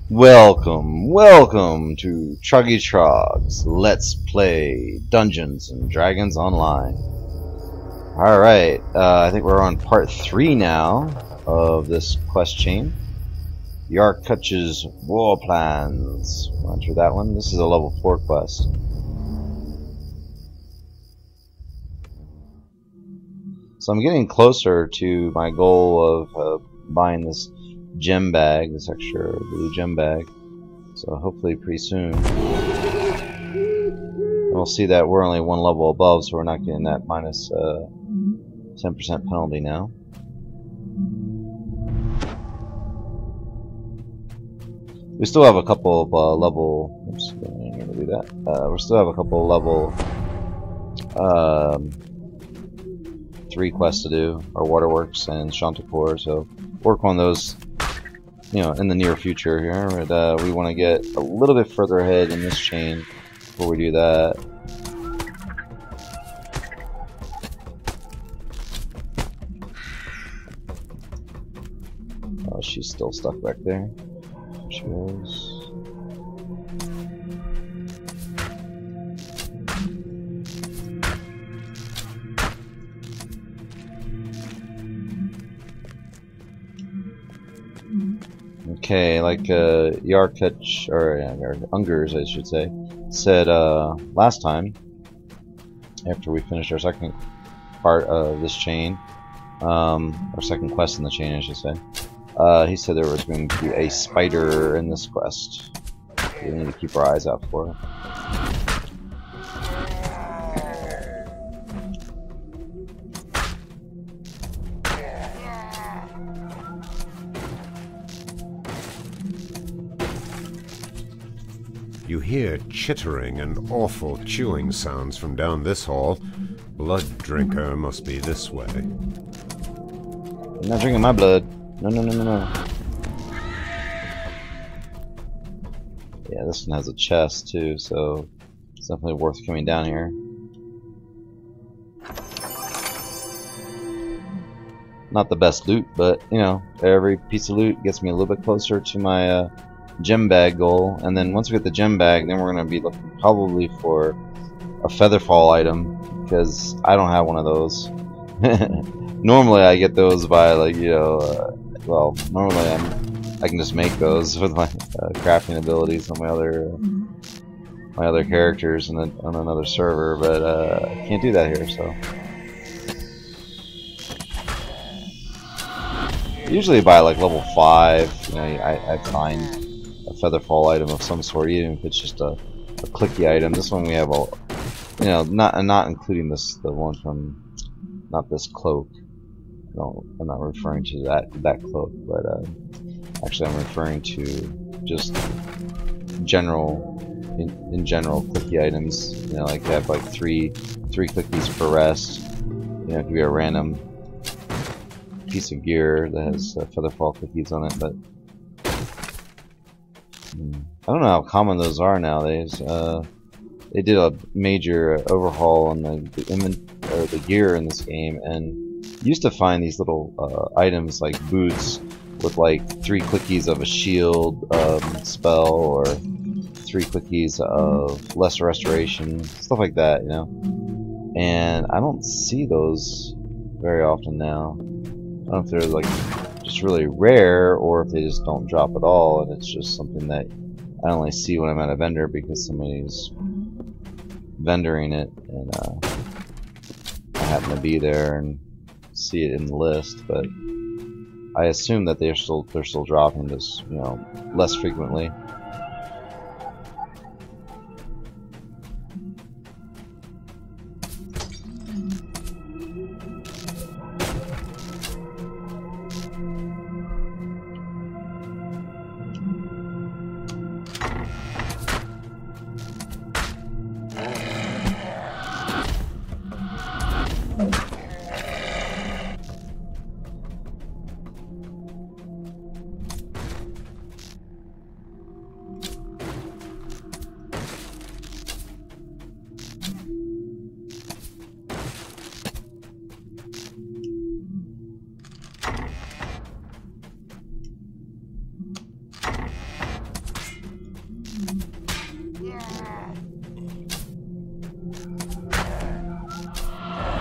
Welcome to Troggy Trog's Let's Play Dungeons and Dragons Online. Alright, I think we're on part 3 now of this quest chain. Yarkuch's War Plans. Enter that one. This is a level 4 quest. So I'm getting closer to my goal of buying this gem bag, this extra blue gem bag. So hopefully pretty soon. And we'll see that we're only one level above, so we're not getting that minus 10% penalty now. We still have a couple of level. Oops, I didn't mean to do that. We still have a couple of level 3 quests to do, our Waterworks and Chanticleer. So work on those, you know, in the near future here. But we want to get a little bit further ahead in this chain before we do that. Oh, she's still stuck back there. There she is. Okay, like Yarkuch, or Ungurz, I should say, said last time, after we finished our second part of this chain, our second quest in the chain, I should say, he said there was going to be a spider in this quest. We need to keep our eyes out for it. You hear chittering and awful chewing sounds from down this hall. Blood drinker must be this way. I'm not drinking my blood. No, no, no, no, no. Yeah, this one has a chest too, so it's definitely worth coming down here. Not the best loot, but you know, every piece of loot gets me a little bit closer to my gem bag goal. And then once we get the gem bag, then we're going to be looking probably for a featherfall item, because I don't have one of those. Normally I get those by, like, you know, well, normally I can just make those with my crafting abilities on my other characters on another server, but I can't do that here. So usually by like level 5, you know, I find a featherfall item of some sort, even if it's just a clicky item. This one we have a, you know, not including the one from, not this cloak. No, I'm not referring to that cloak, but actually I'm referring to just general, in general clicky items. You know, like they have like three clickies per rest. You know, it could be a random piece of gear that has featherfall clickies on it, but I don't know how common those are nowadays. They did a major overhaul on the gear in this game, and used to find these little items like boots with like 3 clickies of a shield spell, or 3 clickies of lesser restoration, stuff like that, you know. And I don't see those very often now. I don't know if they're like just really rare, or if they just don't drop at all, and it's just something that I only see when I'm at a vendor because somebody's vendoring it, and I happen to be there and see it in the list. But I assume that they're still dropping this, you know, less frequently.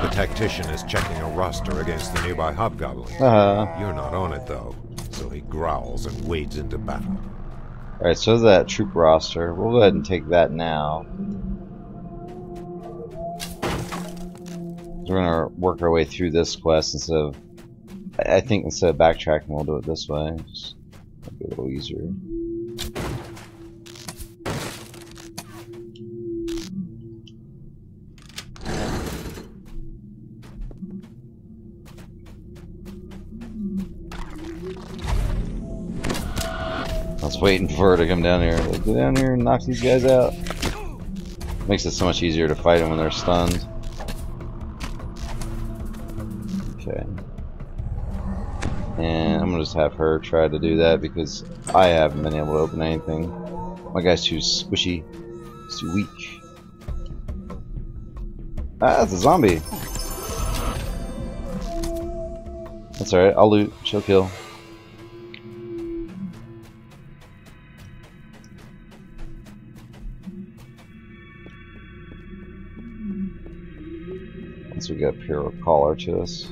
The tactician is checking a roster against the nearby hobgoblin. You're not on it, though, so he growls and wades into battle. Alright, so that troop roster. We'll go ahead and take that now. We're gonna work our way through this quest instead of... I think instead of backtracking, we'll do it this way. Just make it a little easier. I was waiting for her to come down here. Like, get down here and knock these guys out. Makes it so much easier to fight them when they're stunned. Okay. And I'm gonna just have her try to do that because I haven't been able to open anything. My guy's too squishy. He's too weak. Ah, that's a zombie. That's alright, I'll loot. She'll kill. Once we get up here, we'll call her to us.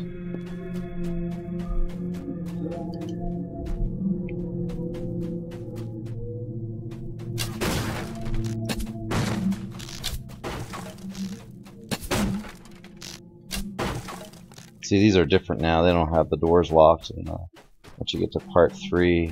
See, these are different now. They don't have the doors locked. And, once you get to part 3,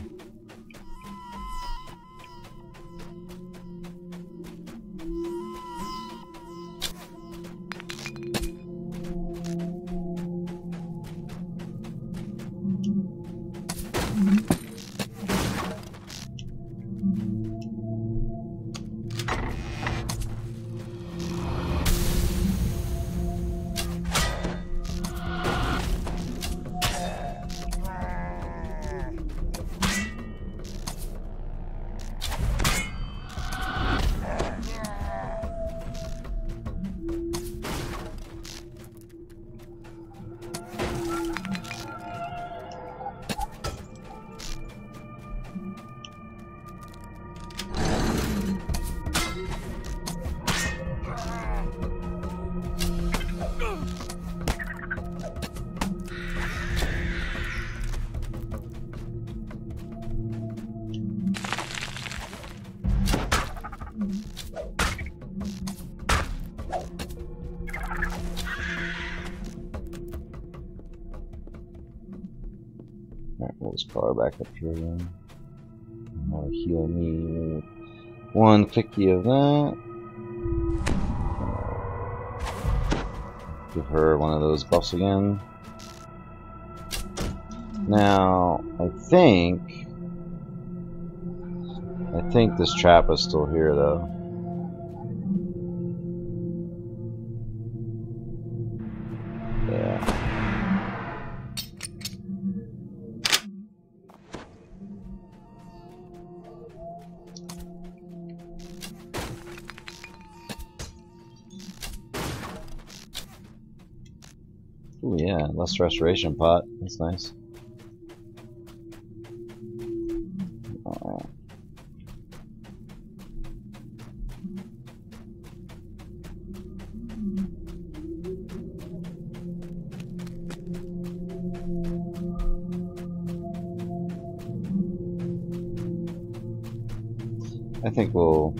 alright, we'll just call her back up here then. Now heal me with 1 clicky of that. Give her one of those buffs again. Now, I think this trap is still here though. Yeah. Ooh, yeah, less restoration pot. That's nice. Alright. I think we'll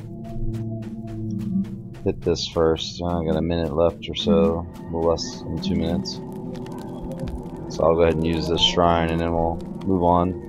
hit this first. I got a minute left or so, a little less than 2 minutes. So I'll go ahead and use this shrine and then we'll move on.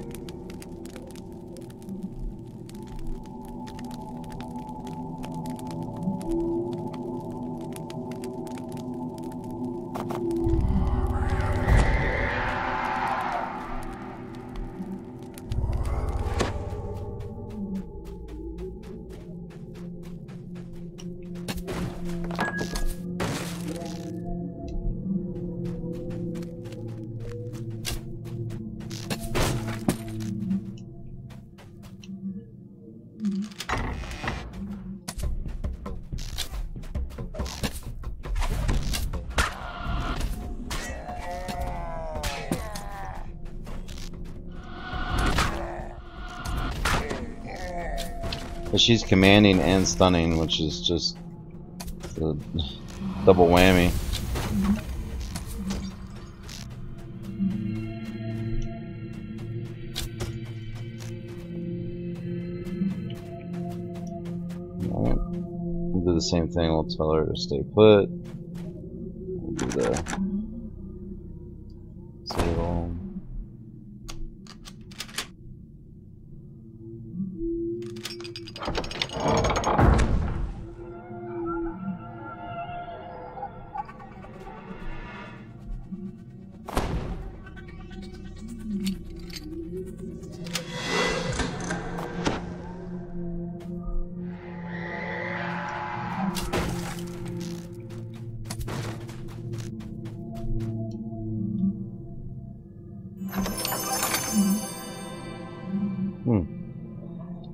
But she's commanding and stunning, which is just a double whammy. same thing. We'll tell her to stay put. We'll do the disable.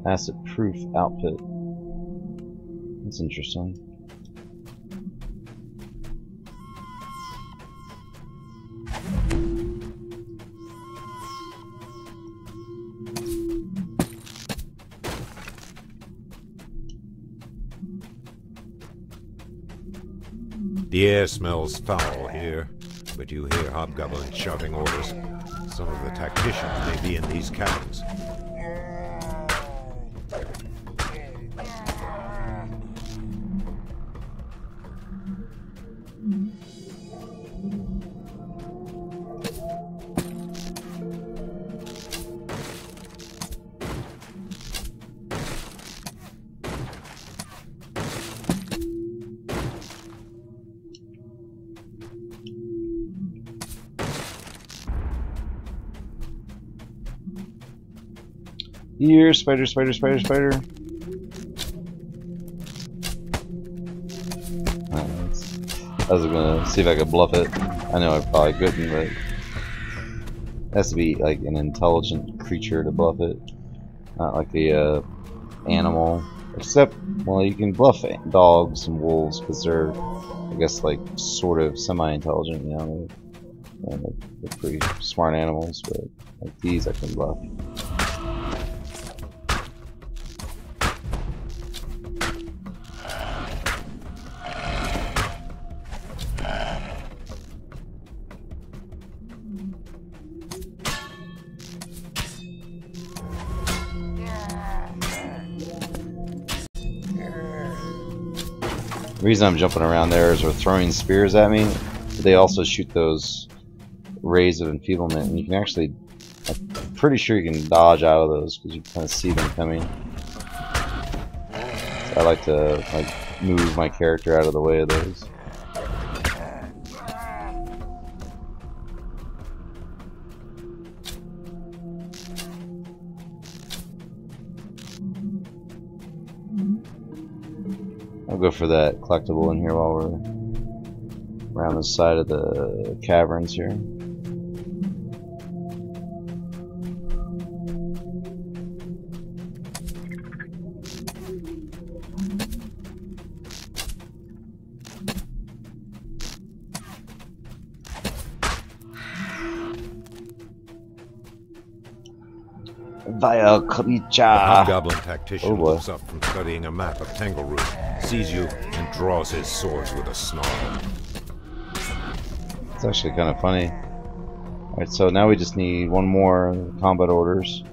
Acid-proof outfit. That's interesting. The air smells foul here, but you hear hobgoblins shouting orders. Some of the tacticians may be in these cabins. Here, spider, spider, spider, spider. I was gonna see if I could bluff it. I know I probably couldn't, but it has to be like an intelligent creature to bluff it, not like a animal. Except, well, you can bluff dogs and wolves because they're, I guess, like sort of semi-intelligent. You know, they're pretty smart animals, but like these, I can bluff. The reason I'm jumping around there is they're throwing spears at me. They also shoot those rays of enfeeblement, and you can actually, I'm pretty sure you can dodge out of those because you kind of see them coming. So I like to move my character out of the way of those. I'll go for that collectible in here while we're around the side of the caverns here. Via creature. Hobgoblin tactician looks up from studying a map of Tangleroot, sees you, and draws his swords with a snarl. It's actually kind of funny. Alright, so now we just need one more combat orders.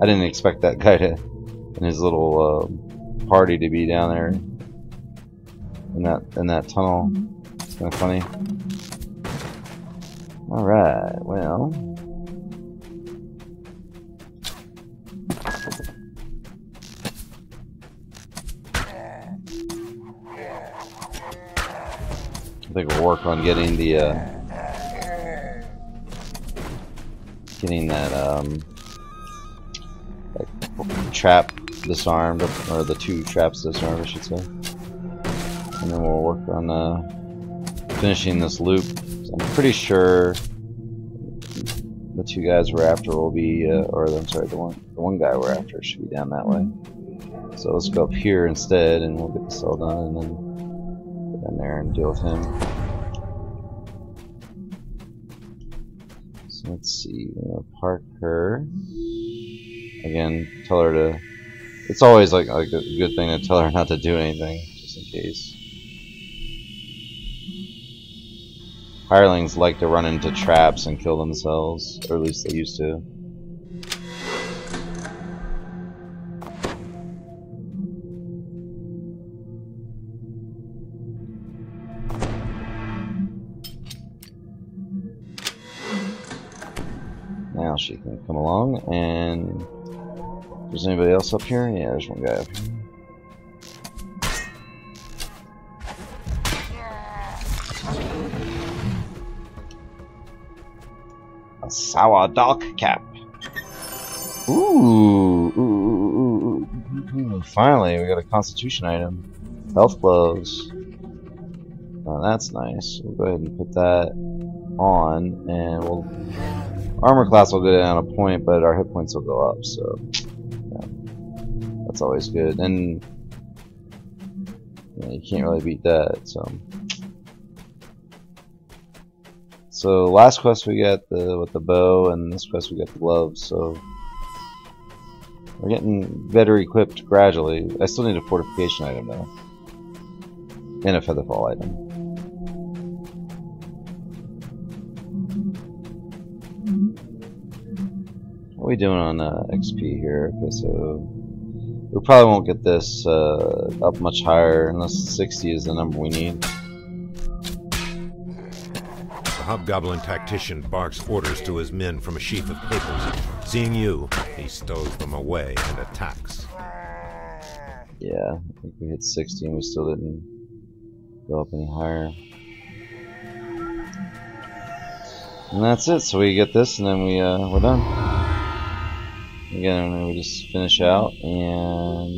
I didn't expect that guy to, and his little party to be down there in that tunnel. It's kind of funny. Alright, well. I think we'll work on getting the like trap disarmed, or the two traps disarmed, I should say. And then we'll work on finishing this loop. So I'm pretty sure the two guys we're after will be, or I'm sorry, the one guy we're after should be down that way. So let's go up here instead, and we'll get the cell done, and then in there and deal with him. So let's see, we're gonna park her. Again, tell her to. It's always like a good thing to tell her not to do anything, just in case. Hirelings like to run into traps and kill themselves, or at least they used to. Now she can come along, and there's anybody else up here? Yeah, there's one guy up here. A sour dog cap. Ooh, finally, we got a constitution item. Health gloves. Oh, that's nice. We'll go ahead and put that on, and we'll armor class will go down a point, but our hit points will go up. So yeah, that's always good. And yeah, you can't really beat that. So last quest we got with the bow, and this quest we got the gloves. So we're getting better equipped gradually. I still need a fortification item though, and a featherfall item. What are we doing on XP here? Okay, so we probably won't get this up much higher unless 60 is the number we need. The hobgoblin tactician barks orders to his men from a sheaf of papers. Seeing you, he stows them away and attacks. Yeah, I think we hit 60 and we still didn't go up any higher. And that's it. So we get this, and then we're done. Again, we just finish out and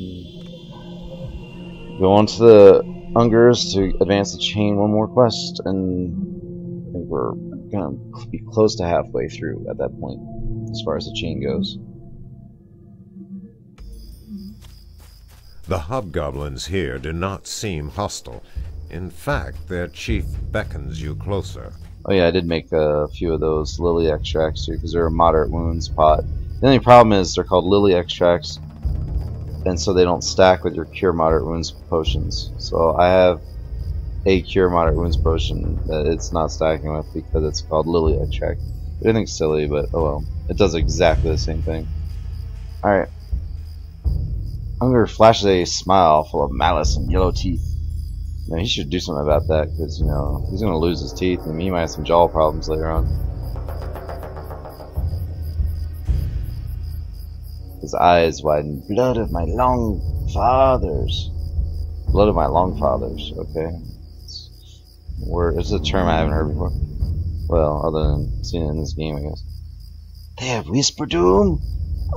go on to the Ungurz to advance the chain one more quest, and I think we're gonna be close to halfway through at that point, as far as the chain goes. The hobgoblins here do not seem hostile. In fact, their chief beckons you closer. Oh yeah, I did make a few of those lily extracts too, because they're a moderate wounds pot. The only problem is they're called lily extracts, and so they don't stack with your cure moderate wounds potions. So I have a cure moderate wounds potion that it's not stacking with because it's called lily extract. I think it's silly, but oh well. It does exactly the same thing. Alright. Ungurz flashes a smile full of malice and yellow teeth. Now, he should do something about that, because, you know, he's going to lose his teeth, and he might have some jaw problems later on. His eyes widen. Blood of my long fathers. Blood of my long fathers, okay. It's a term I haven't heard before. Well, other than seeing it in this game, I guess. They have Whisperdoom?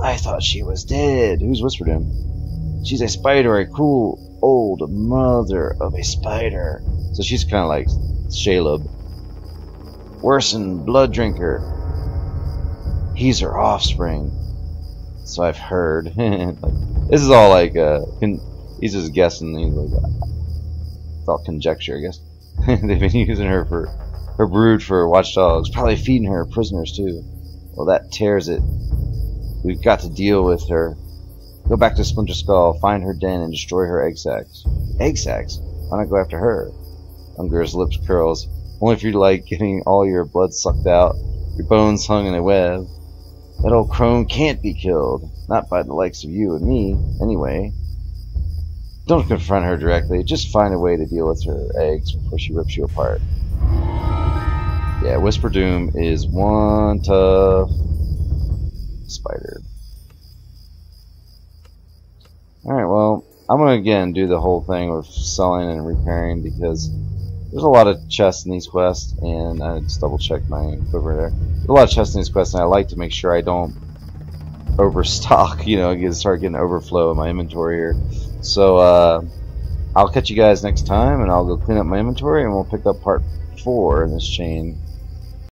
I thought she was dead. Who's Whisperdoom? She's a spider, a cruel old mother of a spider. So she's kind of like Shaleb. Worsen, blood drinker. He's her offspring. So I've heard. Like, this is all like he's just guessing. He's like, it's all conjecture, I guess. They've been using her for her brood for watchdogs, probably feeding her prisoners too. Well, that tears it. We've got to deal with her. Go back to Splinter Skull, find her den, and destroy her egg sacs. Egg sacs? Why not go after her? Ungurz's lips curls. Only if you like getting all your blood sucked out, your bones hung in a web. That old crone can't be killed. Not by the likes of you and me, anyway. Don't confront her directly. Just find a way to deal with her eggs before she rips you apart. Yeah, Whisperdoom is one tough spider. Alright, well, I'm going to again do the whole thing with selling and repairing, because there's a lot of chests in these quests, and I just double checked my equipment there. There's a lot of chests in these quests, and I like to make sure I don't overstock, you know, start getting overflow in my inventory here. So, I'll catch you guys next time, and I'll go clean up my inventory, and we'll pick up part 4 in this chain